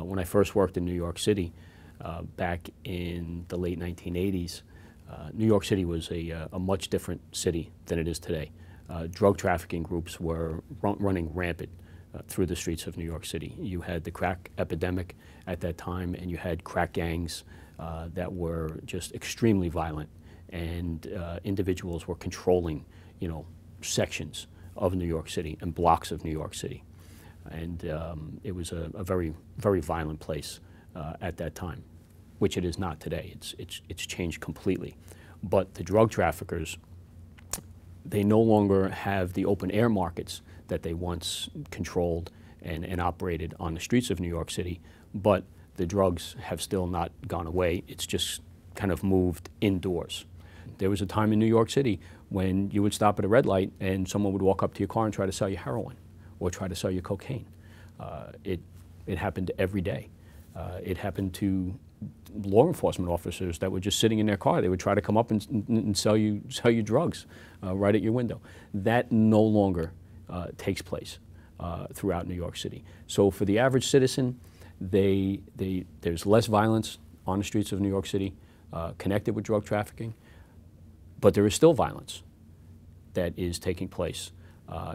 When I first worked in New York City back in the late 1980s, New York City was a much different city than it is today. Drug trafficking groups were running rampant through the streets of New York City. You had the crack epidemic at that time, and you had crack gangs that were just extremely violent, and individuals were controlling, sections of New York City and blocks of New York City. And it was a very, very violent place at that time, which it is not today. It's changed completely. But the drug traffickers, they no longer have the open air markets that they once controlled and operated on the streets of New York City, but the drugs have still not gone away. It's just kind of moved indoors. There was a time in New York City when you would stop at a red light and someone would walk up to your car and try to sell you heroin or try to sell you cocaine. It happened every day. It happened to law enforcement officers that were just sitting in their car. They would try to come up and sell you drugs right at your window. That no longer takes place throughout New York City. So for the average citizen, there's less violence on the streets of New York City connected with drug trafficking, but there is still violence that is taking place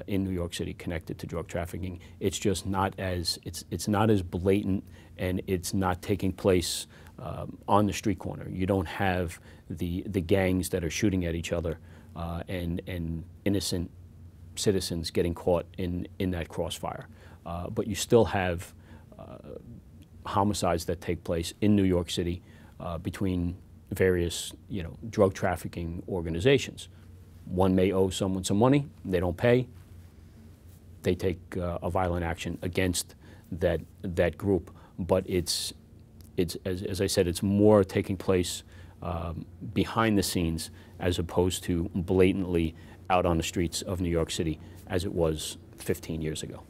in New York City connected to drug trafficking. It's just not as it's not as blatant, and it's not taking place on the street corner. You don't have the gangs that are shooting at each other and innocent citizens getting caught in that crossfire. But you still have homicides that take place in New York City between various drug trafficking organizations. One may owe someone some money, they don't pay, they take a violent action against that group. But it's as I said, it's more taking place behind the scenes as opposed to blatantly out on the streets of New York City as it was 15 years ago.